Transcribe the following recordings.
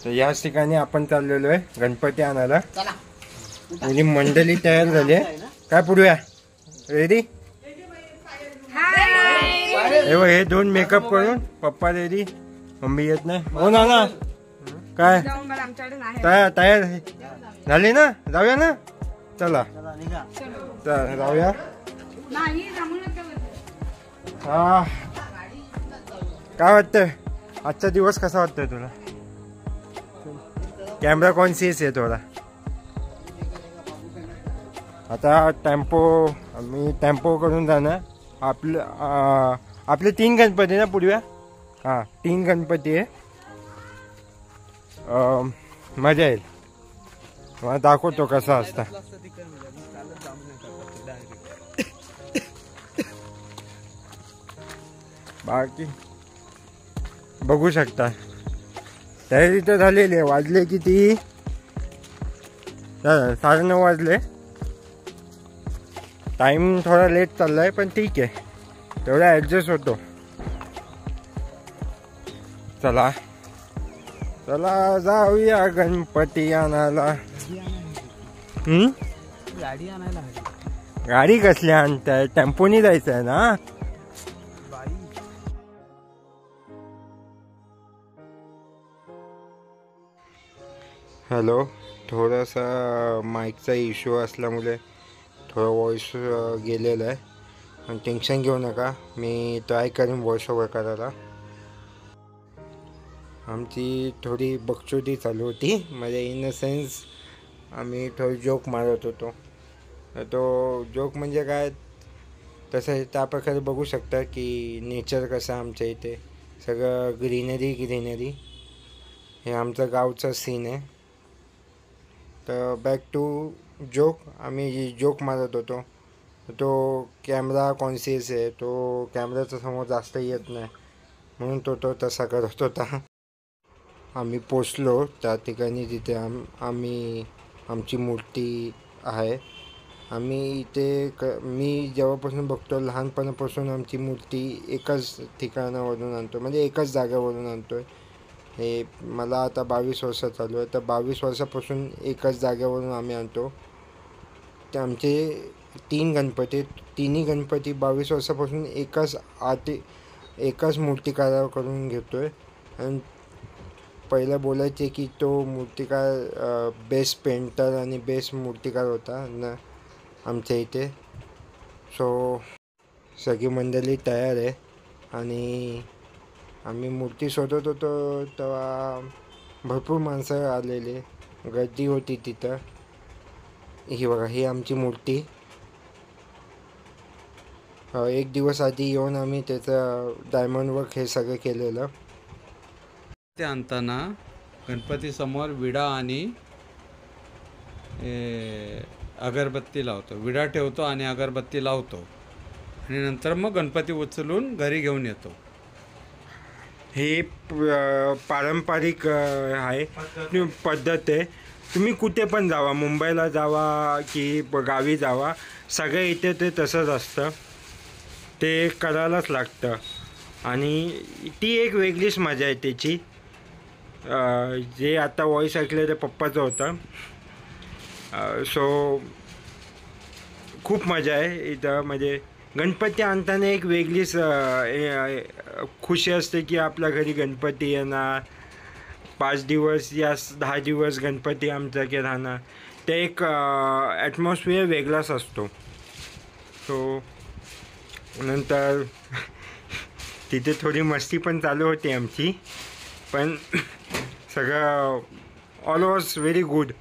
तर याच ठिकाणी आपण चाललेलो आहे गणपती आणायला. पूरी मंडळी तयार झाली आहे. काय पुढूया रेडी? हे दोन मेकअप करून पप्पा रेडी, मम्मी येत नाही. हो ना ना काय तयार झाली ना? जाऊया ना, चला जाऊया. हा काय वाटतंय आजचा दिवस कसा वाटतोय तुला? कॅमेरा कॉन्शियस आहे थोडा. आता आम्ही टेम्पो करून जाणार. आपले 3 गणपती ना पुढव्या. हा 3 गणपती आहे. मजा येईल. मला दाखवतो कसा असता. बाकी बघू शकता तयारी तर झालेली आहे. वाजले किती? 9:30 वाजले. टाइम थोडा लेट चाललाय पण ठीक आहे, तेवढा ऍडजस्ट होतो. चला चला जाऊया गणपती आणायला. गाडी आणायला. गाडी कसली आणताय? टेम्पोनी जायचं आहे ना? हॅलो, थोडासा माईकचा इश्यू असल्यामुळे थोडा व्हॉइस गेलेला आहे, पण टेन्शन घेऊ नका. मी ट्राय करेन व्हॉइस ओव्हर करायला. आमची थोडी बकचोदी चालू होती, म्हणजे इन द सेन्स आम्ही थोडी जोक मारत होतो. तो जोक म्हणजे काय, तसं त्या प्रकारे बघू शकता की नेचर कसं आमच्या इथे सगळं ग्रीनरी. हे आमचं गावचं सीन आहे. तर बॅक टू जोक. आम्ही जोक मारत होतो. तो कॅमेरा कॉन्शियस आहे, तो कॅमेऱ्याच्या समोर जास्त येत नाही, म्हणून तो तसा करत होता. आम्ही पोचलो त्या ठिकाणी जिथे आमची मूर्ती आहे. आम्ही इथे मी जेव्हापासून बघतो लहानपणापासून आमची मूर्ती एकाच ठिकाणावरून आणतो, म्हणजे एकाच जागेवरून आणतो आहे. हे मला आता 22 वर्ष चालू आहे. तर 22 वर्षापासून एकाच जागेवरून आम्ही आणतो. ते आमचे 3 गणपती, तिन्ही गणपती 22 वर्षापासून एकाच मूर्तिकाराकडून घेतो आहे. आणि पहिलं बोलायचे की तो मूर्तिकार बेस्ट पेंटर आणि बेस्ट मूर्तिकार होता ना आमच्या इथे. सो सगळी मंडळी तयार आहे आणि आम्ही मूर्ती शोधत होतो तेव्हा भरपूर माणसं आलेली, गर्दी होती तिथं. ही बघा, ही आमची मूर्ती. एक दिवस आधी येऊन आम्ही त्याचं डायमंड वर्क हे सगळं केलेलं. ते आणताना गणपती समोर विडा आणि अगरबत्ती लावतो. विडा ठेवतो आणि अगरबत्ती लावतो आणि नंतर मग गणपती उचलून घरी घेऊन येतो. हे पारंपरिक आहे, पद्धत आहे. तुम्ही कुठे पण जावा, मुंबईला जावा की गावी जावा, सगळं इथे ते तसंच असतं. ते करायलाच लागतं आणि ती एक वेगळीच मजा आहे त्याची. जे आता व्हॉइस ऐकलं ते पप्पाचं होतं. सो खूप मजा आहे इथं. म्हणजे गणपती आणताना एक वेगळीच खुशी असते की आपल्या घरी गणपती येणार. 5 दिवस या 10 दिवस गणपती आमच्याकडे राहणार. ते एक ॲटमॉस्फिअर वेगळाच असतो. सो नंतर तिथे थोडी मस्ती पण चालू होती आमची, पण सगळं ऑल वॉज व्हेरी गुड.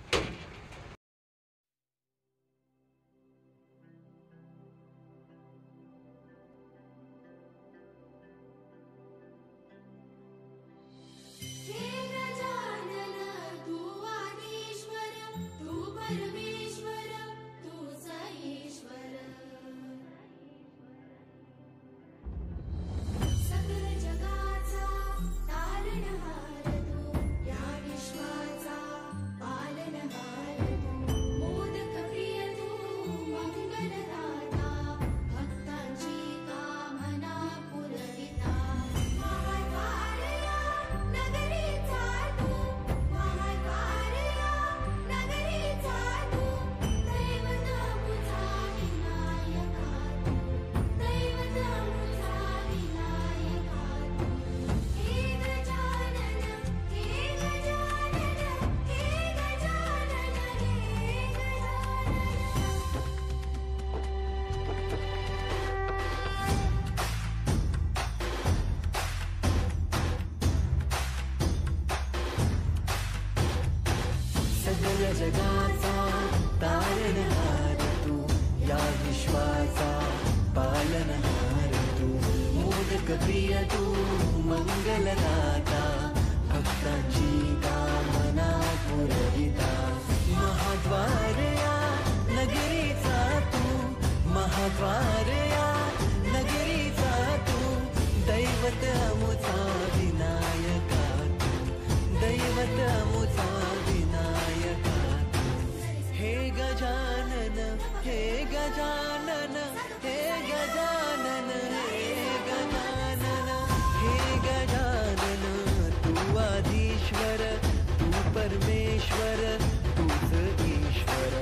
या विश्वाचा पालनहार जगाचा तारणहार तू, या विश्वाचा पालनहार तू, मोदक प्रिय तू, मंगलदाता, भक्तांची कामना पुरविता, महाद्वार या नगरीचा तू, महाद्वार या नगरीचा तू, दैवत अमुचा विनायका तू, दैवत अमुचा विनायका तू. हे गजानन, हे गजानन, हे गजानन, हे गजानन, हे गजानन, तू आधीश्वर, तू परमेश्वर, तूच ईश्वर.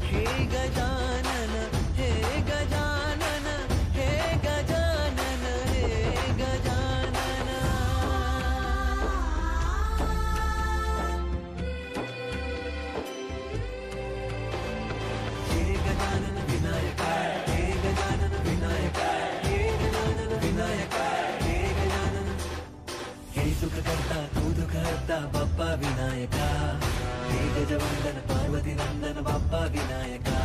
हे गजानन, हे गजानन, हे गजानन, हे गजानन. हे गजानन विनायका, हे गजानन विनायका, हे गजानन विनायका, हे गजानन. हे सुख करता तू दुःख हरता बाप्पा विनायका, हे गजवंदन पार्वती नंदन बाप्पा विनायका,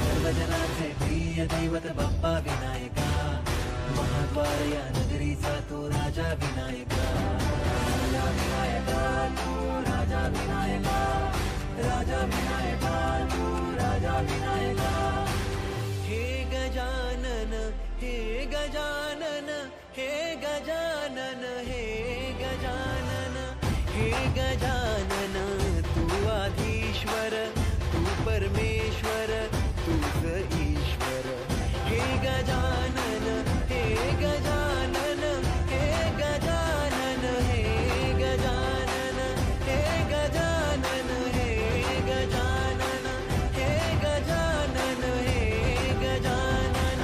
सर्वजनाचे प्रिय दैवत बाप्पा विनायका, महाद्वार या नगरीचा तू राजा विनायका, राजा विनायका तू राजा विनायका, राजा विनायका तू राजा विनायका. हे गजानन, हे गजानन, हे गजानन, हे गजानन, हे गजानन, तू आधीश्वर, तू परमेश्वर, तूच ईश्वर. हे गजानन, हे गजानन, हे गजानन, हे गजानन, हे गजानन, हे गजानन, हे गजानन, हे गजानन.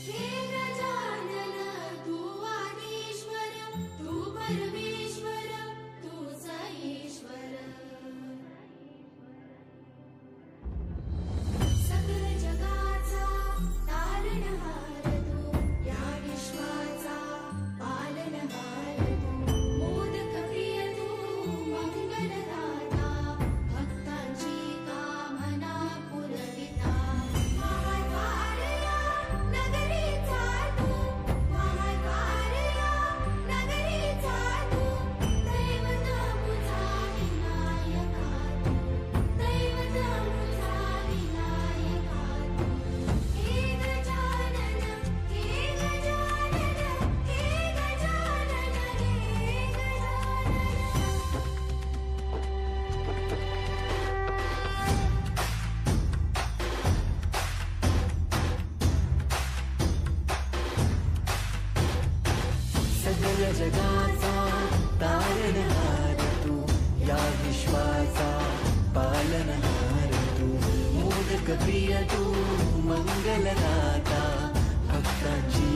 हे गजानन तू आदिश्वर, तू परमेश्वर, तूच ईश्वर. सकल जगाचा तारणहार तू, या विश्वाचा पालनहार तू, मोदक प्रिय तू, मंगलदाता, भक्तांची कामना पुरविता, महाद्वार या नगरीचा तू, महाद्वार या नगरीचा तू, दैवत अमुचा विनायका तू, दैवत अमुचा विनायका तू. हे गजानन, हे गजानन, हे गजानन, हे सकल जगाचा तारणहार तू, या विश्वाचा पालनहार तू, मोदक प्रिय तू, मंगलदाता, भक्तांची